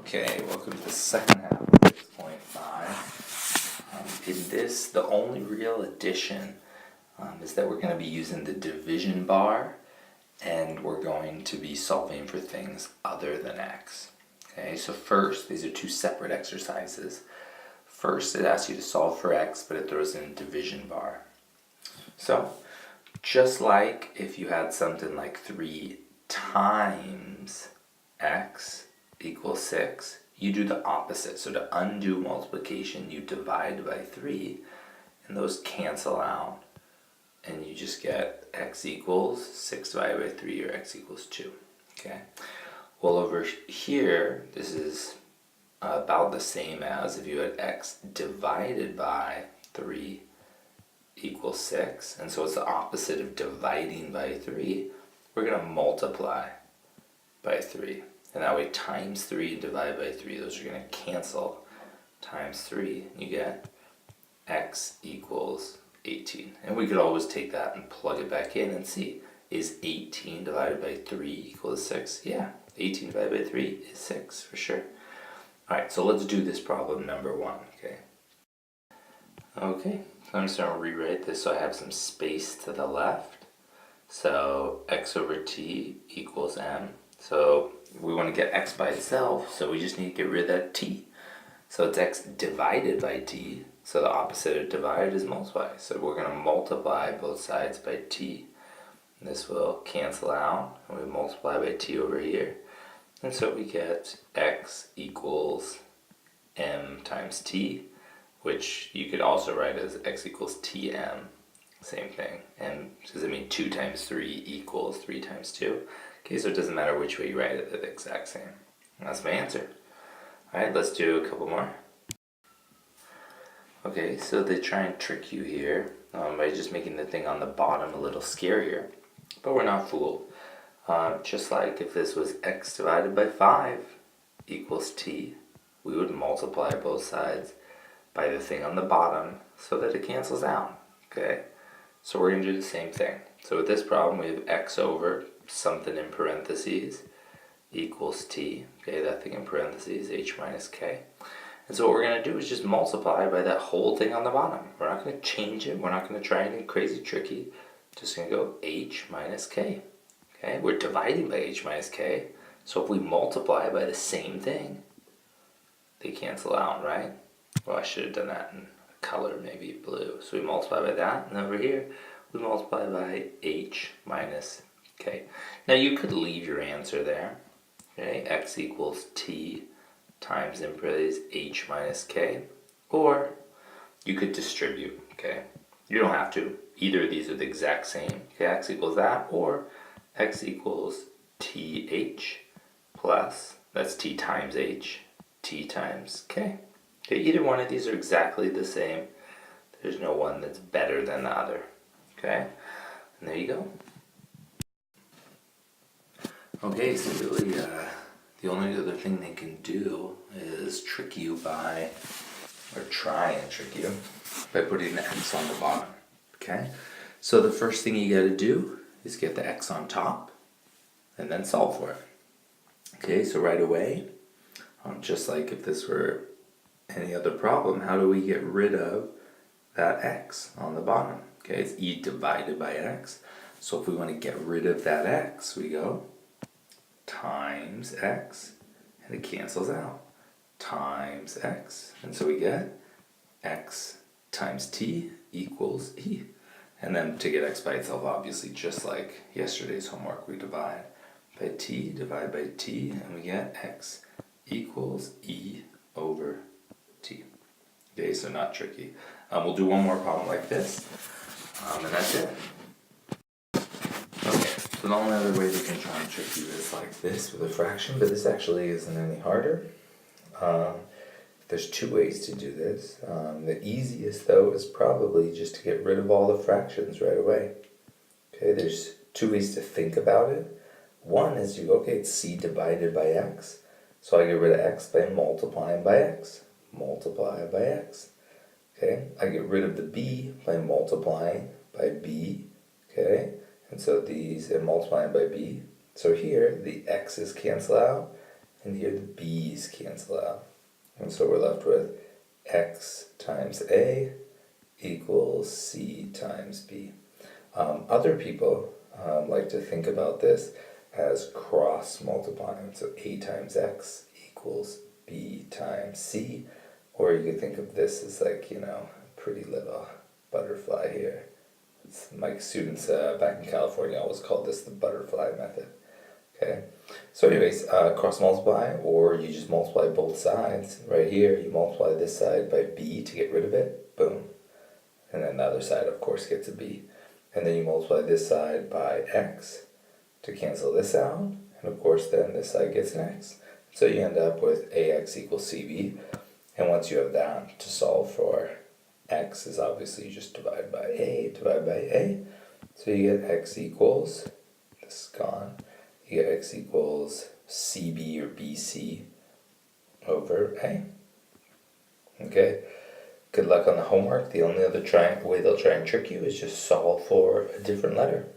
Okay, welcome to the second half of 6.5. In this, the only real addition is that we're going to be using the division bar, and we're going to be solving for things other than x. Okay, so first, these are two separate exercises. First, it asks you to solve for x, but it throws in a division bar. So, just like if you had something like 3 times x equals 6, you do the opposite. So to undo multiplication, you divide by 3, and those cancel out, and you just get x equals 6 divided by 3, or x equals 2. Okay. Well, over here, this is about the same as if you had x divided by 3 equals 6, and so it's the opposite of dividing by 3. We're going to multiply by 3, and that way times 3 and divide by 3, those are going to cancel. Times 3, you get x equals 18. And we could always take that and plug it back in and see, is 18 divided by 3 equals 6? Yeah, 18 divided by 3 is 6 for sure. Alright, so let's do this problem number 1, okay? Okay, so I'm just going to rewrite this so I have some space to the left. So x over t equals m. So we want to get x by itself, so we just need to get rid of that t. So it's x divided by t, so the opposite of divide is multiply. So we're going to multiply both sides by t. This will cancel out, and we multiply by t over here. And so we get x equals m times t, which you could also write as x equals tm. Same thing. And does it mean 2 times 3 equals 3 times 2? Okay, so it doesn't matter which way you write it, they're the exact same. And that's my answer. Alright, let's do a couple more. Okay, so they try and trick you here by just making the thing on the bottom a little scarier. But we're not fooled. Just like if this was x divided by 5 equals t, we would multiply both sides by the thing on the bottom so that it cancels out. Okay, so we're going to do the same thing. So with this problem, we have x over something in parentheses equals t. Okay, that thing in parentheses, h minus k. And so what we're going to do is just multiply by that whole thing on the bottom. We're not going to change it. We're not going to try anything crazy tricky. Just going to go h minus k. Okay, we're dividing by h minus k. So if we multiply by the same thing, they cancel out, right? Well, I should have done that in a color, maybe blue. So we multiply by that, and over here, we multiply by h minus k. Now you could leave your answer there. Okay, x equals t times in parentheses h minus k, or you could distribute. Okay, you don't have to. Either of these are the exact same. Okay, x equals that, or x equals th plus, that's t times h, t times k. Okay, either one of these are exactly the same. There's no one that's better than the other. Okay, and there you go. Okay, so really the only other thing they can do is trick you by, or try and trick you by putting the x on the bottom. Okay, so the first thing you got to do is get the x on top and then solve for it. Okay, so right away, just like if this were any other problem, how do we get rid of that x on the bottom? Okay, it's e divided by x. So if we want to get rid of that x, we go times x, and it cancels out, times x, and so we get x times t equals e. And then to get x by itself, obviously just like yesterday's homework, we divide by t, divide by t, and we get x equals e over t. Okay, so not tricky. We'll do one more problem like this, and that's it. Okay, so the only other way they can try and trick you is like this with a fraction, but this actually isn't any harder. There's 2 ways to do this. The easiest, though, is probably just to get rid of all the fractions right away. Okay, there's 2 ways to think about it. One is you go, okay, it's c divided by x, so I get rid of x by multiplying by x. Multiply by x. Okay, I get rid of the b by multiplying by b. Okay, and so these are multiplying by b. So here, the x's cancel out, And here the b's cancel out. And so we're left with x times a equals c times b. Other people like to think about this as cross multiplying. So a times x equals b times c. Or you could think of this as like, pretty little butterfly here. My students back in California always called this the butterfly method. Okay, so anyways, cross multiply, or you just multiply both sides. Right here, you multiply this side by b to get rid of it, boom. And then the other side, of course, gets a b. And then you multiply this side by x to cancel this out. And of course, then this side gets an x. So you end up with ax equals cb. And once you have that, to solve for x is obviously you just divide by a. So you get x equals, this is gone, you get x equals cb or bc over a. Okay, good luck on the homework. The only other way they'll try and trick you is just solve for a different letter.